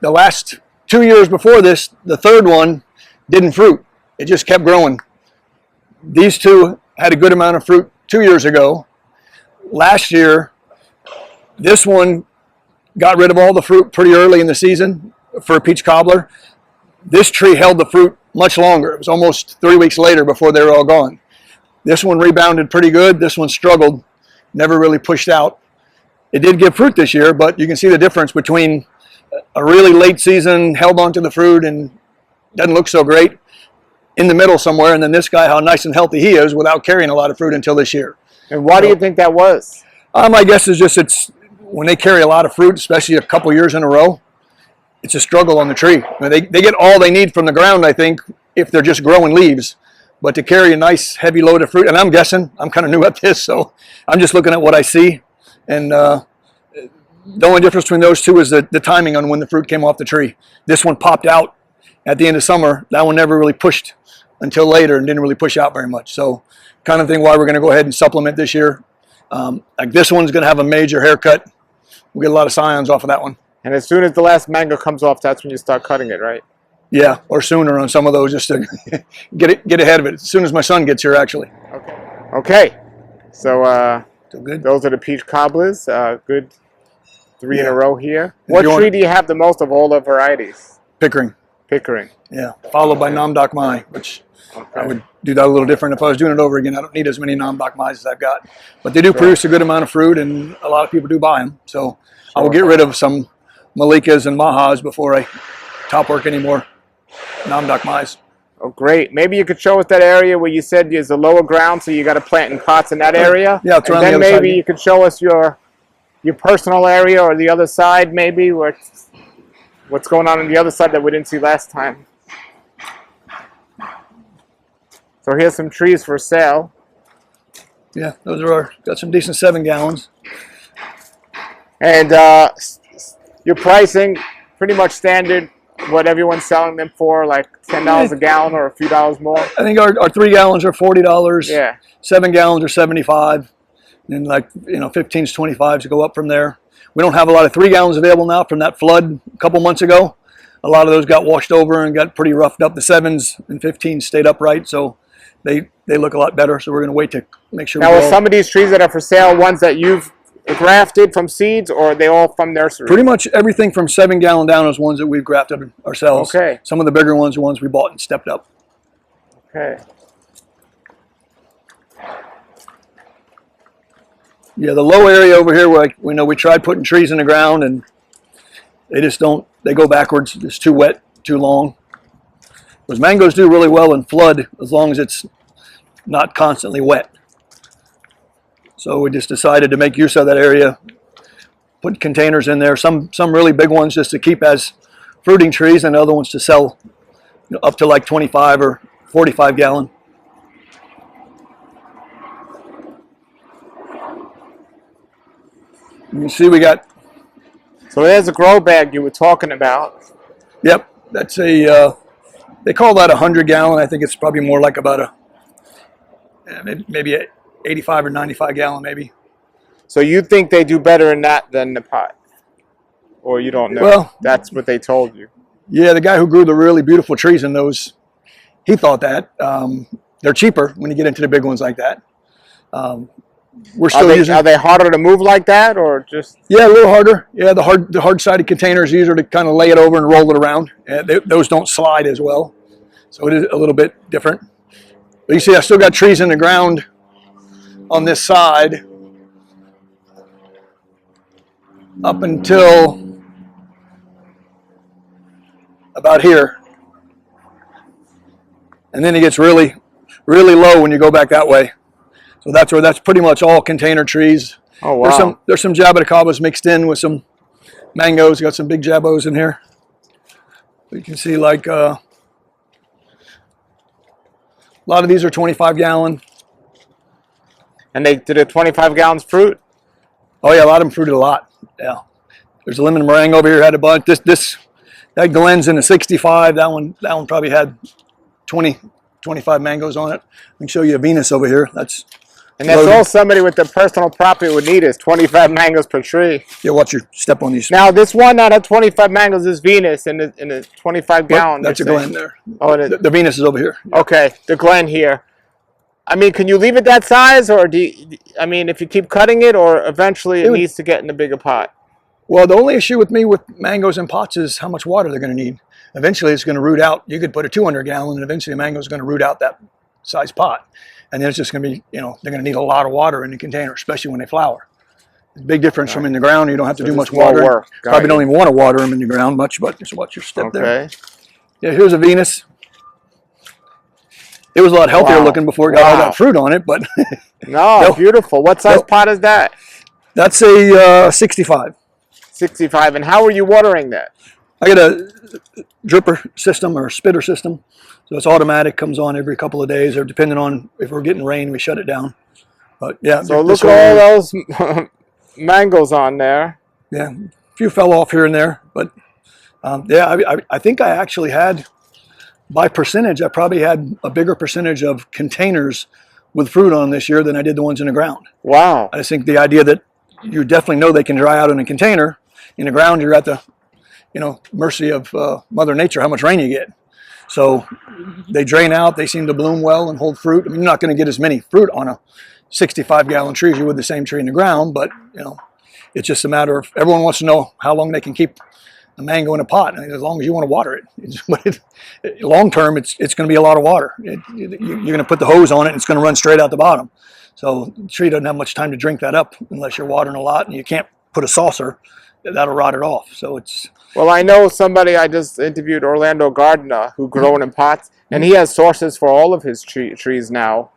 last 2 years before this, the 3rd one didn't fruit. It just kept growing. These 2 had a good amount of fruit 2 years ago. Last year, this one got rid of all the fruit pretty early in the season for a peach cobbler. This tree held the fruit much longer. It was almost 3 weeks later before they were all gone. This one rebounded pretty good. This one struggled, never really pushed out. It did give fruit this year, but you can see the difference between a really late season, held onto the fruit and doesn't look so great, in the middle somewhere, and then this guy, how nice and healthy he is without carrying a lot of fruit until this year. And why do you think that was? My guess is just it's when they carry a lot of fruit, especially a couple years in a row, it's a struggle on the tree. I mean, they get all they need from the ground, I think, if they're just growing leaves. But to carry a nice heavy load of fruit, and I'm guessing, I'm kind of new at this, so I'm just looking at what I see. And the only difference between those 2 is the timing on when the fruit came off the tree. This one popped out at the end of summer. That one never really pushed until later and didn't really push out very much. So kind of thing why we're going to go ahead and supplement this year. Like this one's going to have a major haircut. We'll get a lot of scions off of that one. And as soon as the last mango comes off, that's when you start cutting it, right? Yeah, or sooner on some of those, just to get ahead of it. As soon as my son gets here, actually. Okay. So good. Those are the peach cobblers. Good 3 in a row here. If What tree do you have the most of all the varieties? Pickering. Pickering. Yeah, followed by Nam Doc Mai, which I would do that a little different if I was doing it over again. I don't need as many Nam Doc Mais as I've got. But they do produce a good amount of fruit, and a lot of people do buy them. So I will get rid of some Malikas and Mahas before I top work anymore Nam Doc Mais. Oh, great. Maybe you could show us that area where you said there's a lower ground, so you got to plant in pots in that area. Yeah, it's around and then the other maybe side. you could show us your personal area or the other side, maybe, where what's going on the other side that we didn't see last time. So here's some trees for sale. Yeah, those are got some decent 7 gallons. And your pricing, pretty much standard, what everyone's selling them for, like $10 a gallon or a few dollars more? I think our 3 gallons are $40. Yeah. 7 gallons are $75. And 15s, 25s to go up from there. We don't have a lot of 3 gallons available now from that flood a couple months ago. A lot of those got washed over and got pretty roughed up. The 7s and 15s stayed upright, so they look a lot better. So we're going to wait to make sure. Now, are some of these trees that are for sale ones that you've grafted from seeds, or are they all from nursery? Pretty much everything from 7 gallon down is ones that we've grafted ourselves. Okay. Some of the bigger ones are ones we bought and stepped up. Okay. Yeah, the low area over here where we tried putting trees in the ground and they just don't. They go backwards. It's too wet, too long. Those mangoes do really well in flood as long as it's not constantly wet. So we just decided to make use of that area, put containers in there, some really big ones just to keep as fruiting trees, and other ones to sell up to like 25 or 45 gallon. You can see we got. So there's a grow bag you were talking about. Yep, that's a. They call that 100 gallon. I think it's probably more like about maybe a 85 or 95 gallon maybe. So you think they do better in that than the pot? Or you don't know? Well, that's what they told you. Yeah, the guy who grew the really beautiful trees in those, he thought that. They're cheaper when you get into the big ones like that. We're still using. Are they harder to move like that, or just? Yeah, a little harder. Yeah, the hard-sided containers easier to kind of lay it over and roll it around. Those don't slide as well, so it is a little bit different. But you see, I still got trees in the ground on this side up until about here, and then it gets really, really low when you go back that way. So that's pretty much all container trees. Oh wow! There's some jaboticabas mixed in with some mangoes. Got some big jabos in here. You can see like a lot of these are 25 gallon. And they did a 25 gallons fruit. Oh yeah, a lot of them fruited a lot. Yeah, There's a lemon meringue over here, had a bunch. That Glen's in the 65. That one probably had 20, 25 mangoes on it. I can show you a Venus over here. That's all somebody with the personal property would need is 25 mangoes per tree. Yeah, watch your step on these. Now, this one that had 25 mangoes is Venus in a 25 gallon. That's a Glen there. Oh, the Venus is over here. Yeah. Okay, the Glen here. I mean, can you leave it that size, or if you keep cutting it, or eventually it needs to get in a bigger pot? Well, the only issue with me with mangoes in pots is how much water they're going to need. Eventually, it's going to root out. You could put a 200 gallon, and eventually, a mango is going to root out that size pot. And then it's just going to be, they're going to need a lot of water in the container, especially when they flower. Big difference from in the ground. You don't have to do much water. Probably don't even want to water them in the ground much, but just watch your step there. Yeah, here's a Venus. It was a lot healthier looking before it got all that fruit on it, but no, beautiful. What size pot is that? That's a 65. 65. And how are you watering that? I got a dripper system or spitter system, so it's automatic. Comes on every couple of days, or depending on if we're getting rain, we shut it down. But yeah. So look at all those mangoes on there. Yeah, a few fell off here and there, but yeah, I think I actually had, by percentage, I probably had a bigger percentage of containers with fruit on this year than I did the ones in the ground. Wow. I just think the idea that you definitely know they can dry out in a container. In the ground, you're at the mercy of Mother Nature, how much rain you get. So they drain out, they seem to bloom well and hold fruit. I mean, you're not going to get as many fruit on a 65 gallon tree as you would the same tree in the ground, but it's just a matter of, everyone wants to know how long they can keep a mango in a pot. I mean, as long as you want to water it. Long term, it's going to be a lot of water. You're going to put the hose on it, and it's going to run straight out the bottom. So the tree doesn't have much time to drink that up unless you're watering a lot, and you can't put a saucer. That'll rot it off. So it's... Well, I know somebody, I just interviewed, Orlando Gardner, who grown in pots, and he has sources for all of his trees now.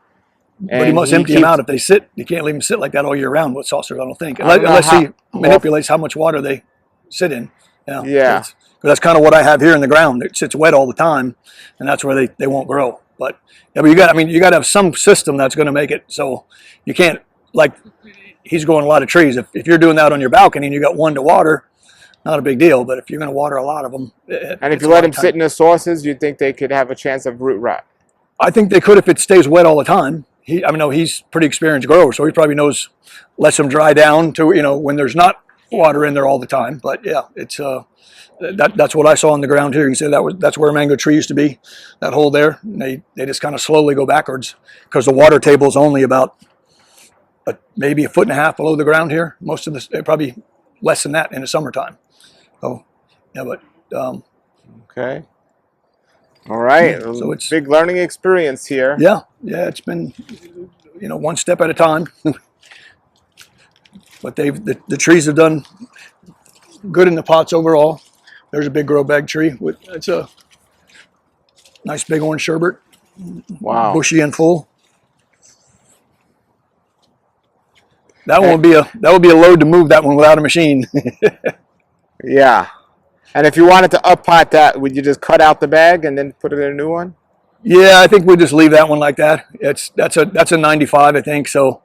But he must empty them out if they sit. You can't leave them sit like that all year round with saucers, I don't think. Unless he manipulates how much water they sit in. Yeah. Because that's kind of what I have here in the ground. It sits wet all the time, and that's where they won't grow. But yeah, but you got to have some system that's going to make it so you can't, like, he's growing a lot of trees. If you're doing that on your balcony and you got one to water, not a big deal. But if you're going to water a lot of them, and if you let them sit in the sources, you think they could have a chance of root rot? I think they could if it stays wet all the time. He's pretty experienced grower, so he probably knows, lets them dry down to when there's not water in there all the time. But yeah, it's that's what I saw on the ground here. He said that's where a mango tree used to be, that hole there. And they just kind of slowly go backwards because the water table is only about maybe a foot and a half below the ground here. Most of this, probably less than that in the summertime. So yeah, but okay. All right. So it's big learning experience here. Yeah, it's been one step at a time. But the trees have done good in the pots overall. There's a big grow bag tree. It's a nice big orange sherbet. Wow. Bushy and full. That one would be a load to move that one without a machine. Yeah. And if you wanted to up pot that, would you just cut out the bag and then put it in a new one? Yeah, I think we'll just leave that one like that. That's a 95, I think. So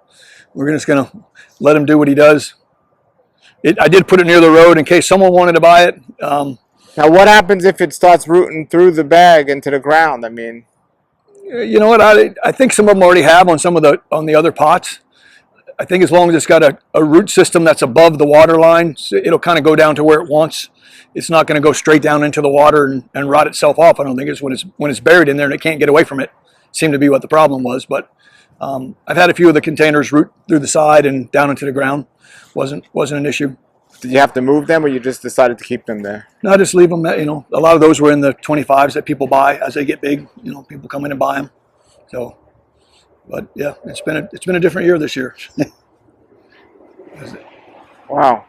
we're just gonna let him do what he does. I did put it near the road in case someone wanted to buy it. Now, what happens if it starts rooting through the bag into the ground? I mean, you know what? I think some of them already have on the other pots. I think as long as it's got a root system that's above the water line, so it'll kind of go down to where it wants. It's not going to go straight down into the water and rot itself off. I don't think it's when it's buried in there and it can't get away from it. Seemed to be what the problem was. But I've had a few of the containers root through the side and down into the ground. Wasn't an issue. Did you have to move them, or you just decided to keep them there? No, just leave them. A lot of those were in the 25s that people buy as they get big. People come in and buy them. So, but yeah, it's been a different year this year. Wow.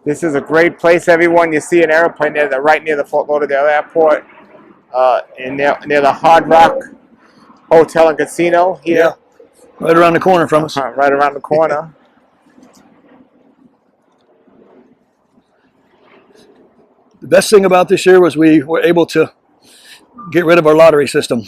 This is a great place, everyone. You see an airplane there, right near the Fort Lauderdale Airport, near the Hard Rock Hotel and Casino here. Yeah, right around the corner from us. Right around the corner. The best thing about this year was we were able to get rid of our lottery system.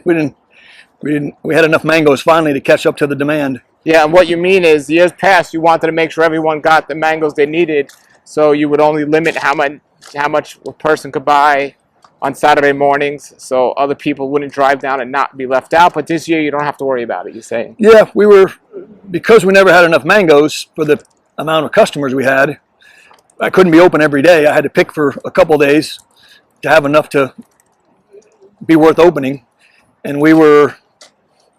We had enough mangoes finally to catch up to the demand. Yeah, and what you mean is years past you wanted to make sure everyone got the mangoes they needed, so you would only limit how much a person could buy on Saturday mornings, so other people wouldn't drive down and not be left out. But this year you don't have to worry about it. You're saying? Yeah, because we never had enough mangoes for the amount of customers we had. I couldn't be open every day. I had to pick for a couple of days to have enough to be worth opening, and we were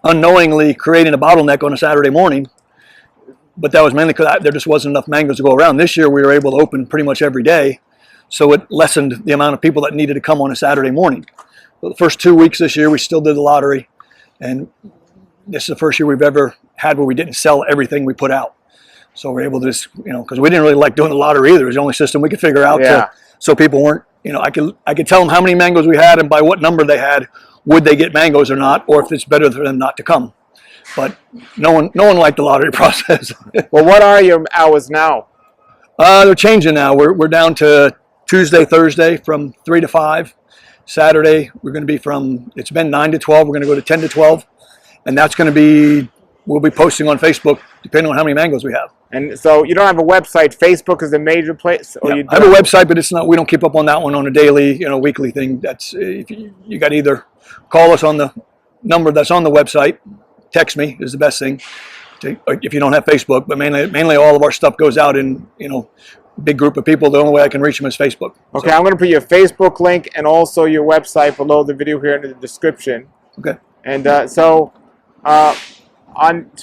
unknowingly creating a bottleneck on a Saturday morning, but that was mainly because there just wasn't enough mangoes to go around. This year we were able to open pretty much every day, so it lessened the amount of people that needed to come on a Saturday morning. But the first 2 weeks this year we still did the lottery, and this is the first year we've ever had where we didn't sell everything we put out. So we're able to just, because we didn't really like doing the lottery either. It was the only system we could figure out so people weren't, I could tell them how many mangoes we had and by what number they had, would they get mangoes or not, or if it's better for them not to come. But no one liked the lottery process. Well, what are your hours now? They're changing now. We're down to Tuesday, Thursday from 3 to 5. Saturday we're going to be it's been 9 to 12. We're going to go to 10 to 12, and that's going to be, we'll be posting on Facebook depending on how many mangoes we have. And so you don't have a website. Facebook is the major place, or I have a website, but it's not. We don't keep up on that one on a daily, weekly thing. That's if you got to either call us on the number that's on the website. Text me is the best thing. If you don't have Facebook, but mainly all of our stuff goes out in big group of people. The only way I can reach them is Facebook. Okay, so I'm going to put your Facebook link and also your website below the video here in the description. Okay. And so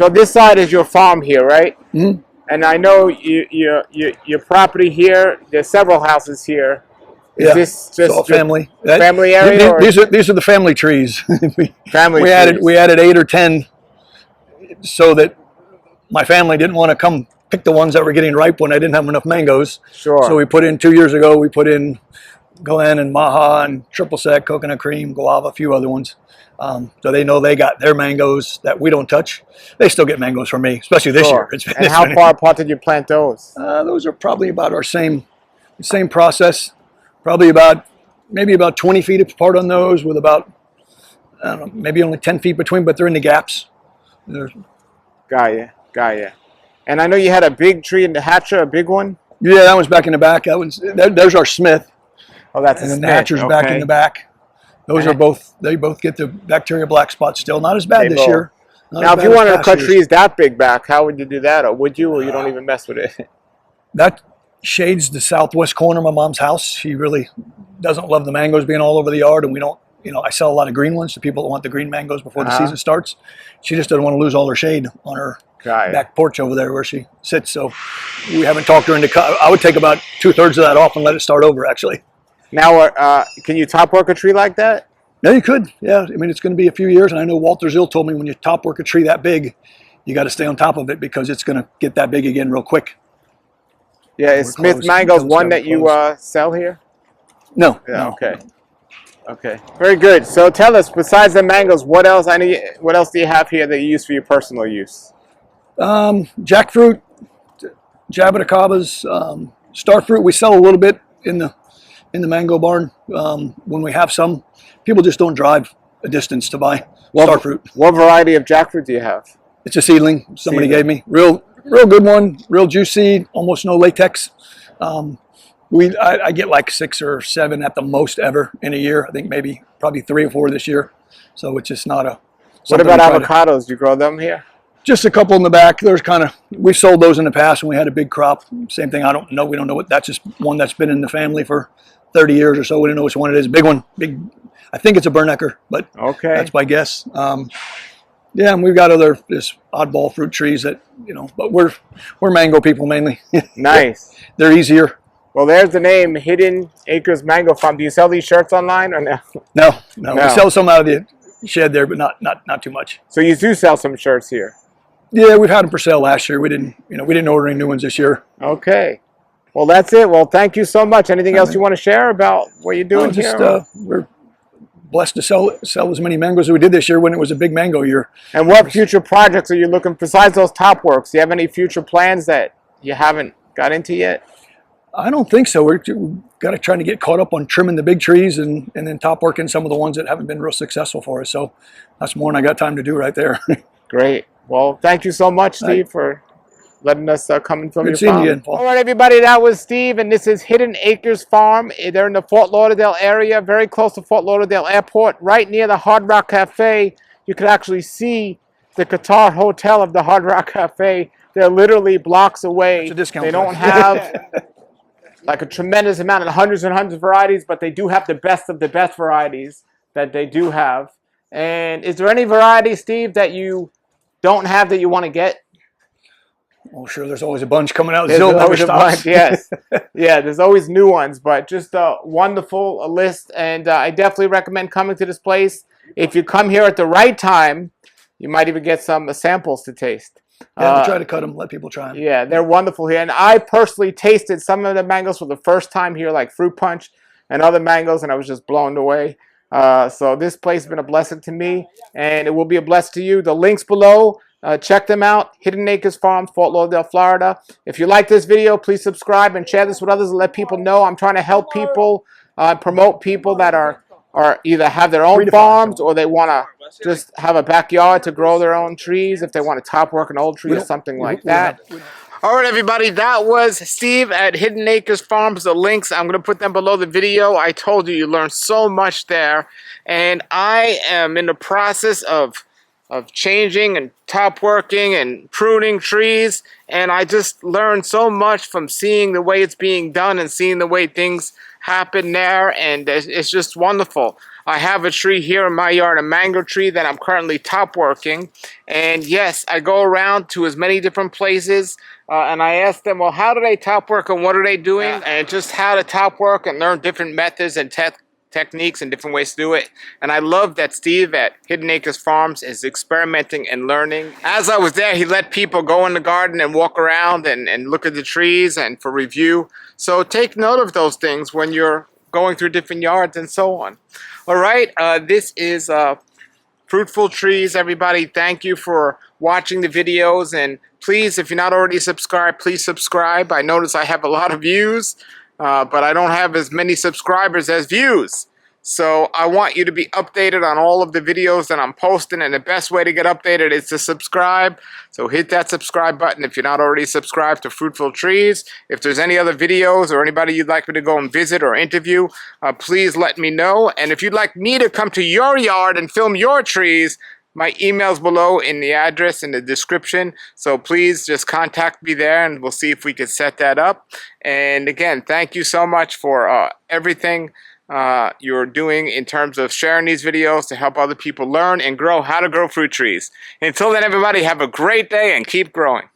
this side is your farm here, right? Mm-hmm. And I know your property here. There's several houses here. Is this just all family area? These are the family trees. we trees. added 8 or 10 so that my family didn't want to come pick the ones that were getting ripe when I didn't have enough mangoes. Sure. So we put in 2 years ago. We put in Glen and Maha and Triple Sec, Coconut Cream, Guava, a few other ones. So they know they got their mangoes that we don't touch. They still get mangoes from me, especially this year. And how far apart did you plant those? Those are probably about our same process. Probably maybe about 20 feet apart on those, with about, I don't know, maybe only 10 feet between, but they're in the gaps. Got ya. And I know you had a big tree in the Hatcher, a big one? Yeah, that one's back in the back. There's our Smith. Oh, that's and then the Hatcher's back in the back. Those they both get the bacterial black spot still. Not as bad this year. Now, if you wanted to cut trees that big back, how would you do that? Or would you, or you don't even mess with it? That shades the southwest corner of my mom's house. She really doesn't love the mangoes being all over the yard, and we don't, I sell a lot of green ones to people that want the green mangoes before the season starts. She just doesn't want to lose all her shade on her back porch over there where she sits. So we haven't talked her into cut. I would take about 2/3 of that off and let it start over, actually. Now, can you top work a tree like that? No, you could. Yeah, I mean, it's going to be a few years, and I know Walter Zill told me when you top work a tree that big, you got to stay on top of it because it's going to get that big again real quick. Yeah, is Smith Mangoes one that you sell here? No. Yeah, no. Okay. Very good. So tell us, besides the mangoes, what else do you have here that you use for your personal use? Jackfruit, jaboticabas, starfruit. We sell a little bit in the mango barn when we have some. People just don't drive a distance to buy starfruit. What variety of jackfruit do you have? It's a seedling somebody gave me. Real good one. Real juicy. Almost no latex. I get like 6 or 7 at the most ever in a year. I think probably 3 or 4 this year. So it's just not a. What about avocados? Do you grow them here? Just a couple in the back. We've sold those in the past when we had a big crop. Same thing. I don't know. We don't know what. That's just one that's been in the family for 30 years or so. We don't know which one it is. Big one. I think it's a Bernecker, but that's my guess. Yeah, and we've got other just oddball fruit trees that but we're mango people mainly. Nice. They're easier. Well, there's the name, Hidden Acres Mango Farm. Do you sell these shirts online or no? No. We sell some out of the shed there, but not too much. So you do sell some shirts here? Yeah, we've had them for sale last year. We didn't order any new ones this year. Okay. Well, that's it. Well, thank you so much. Anything else you want to share about what you're doing here? We're blessed to sell as many mangoes as we did this year when it was a big mango year. And what future projects are you looking, besides those top works? Do you have any future plans that you haven't got into yet? I don't think so. We've got to try to get caught up on trimming the big trees and then top working some of the ones that haven't been real successful for us. So that's more than I got time to do right there. Great. Well, thank you so much, Steve, for letting us come and film your Good seeing farm. you again, Paul. All right, everybody, that was Steve, and this is Hidden Acres Farm. They're in the Fort Lauderdale area, very close to Fort Lauderdale Airport, right near the Hard Rock Cafe. You can actually see the Qatar Hotel of the Hard Rock Cafe. They're literally blocks away. That's a discount They don't price. have like a tremendous amount of hundreds and hundreds of varieties, but they do have the best of the best varieties that they do have. And is there any variety, Steve, that you don't have that you want to get? Oh, sure. There's always a bunch coming out. There's Zill never always a stops. bunch, yes. Yeah, there's always new ones, but just a wonderful list. And I definitely recommend coming to this place. If you come here at the right time, you might even get some samples to taste. Yeah, we'll try to cut them, let people try them. Yeah, they're wonderful here. And I personally tasted some of the mangoes for the first time here, like Fruit Punch and other mangoes, and I was just blown away. So this place has been a blessing to me, and it will be a blessing to you. The links below, check them out. Hidden Acres Farm, Fort Lauderdale, Florida. If you like this video, please subscribe and share this with others and let people know. I'm trying to help people, promote people that are either have their own farms or they want to just have a backyard to grow their own trees, if they want to top work an old tree or something like that. All right, everybody, that was Steve at Hidden Acres Farms. The links, I'm going to put them below the video. I told you, you learned so much there. And I am in the process of changing and top working and pruning trees. And I just learned so much from seeing the way it's being done and seeing the way things happen there. And it's just wonderful. I have a tree here in my yard, a mango tree that I'm currently top working. And yes, I go around to as many different places and I ask them, well, how do they top work and what are they doing? And just how to top work and learn different methods and techniques and different ways to do it. And I love that Steve at Hidden Acres Farms is experimenting and learning. As I was there, he let people go in the garden and walk around and look at the trees and for review. So take note of those things when you're going through different yards and so on. All right, this is Fruitful Trees, everybody. Thank you for watching the videos, and please, if you're not already subscribed, please subscribe. I notice I have a lot of views, but I don't have as many subscribers as views. So I want you to be updated on all of the videos that I'm posting, and the best way to get updated is to subscribe. So hit that subscribe button if you're not already subscribed to Fruitful Trees. If there's any other videos or anybody you'd like me to go and visit or interview, please let me know. And if you'd like me to come to your yard and film your trees, my email's below in the address in the description. So please just contact me there and we'll see if we can set that up. And again, thank you so much for everything you're doing in terms of sharing these videos to help other people learn and grow how to grow fruit trees. Until then, everybody, have a great day and keep growing.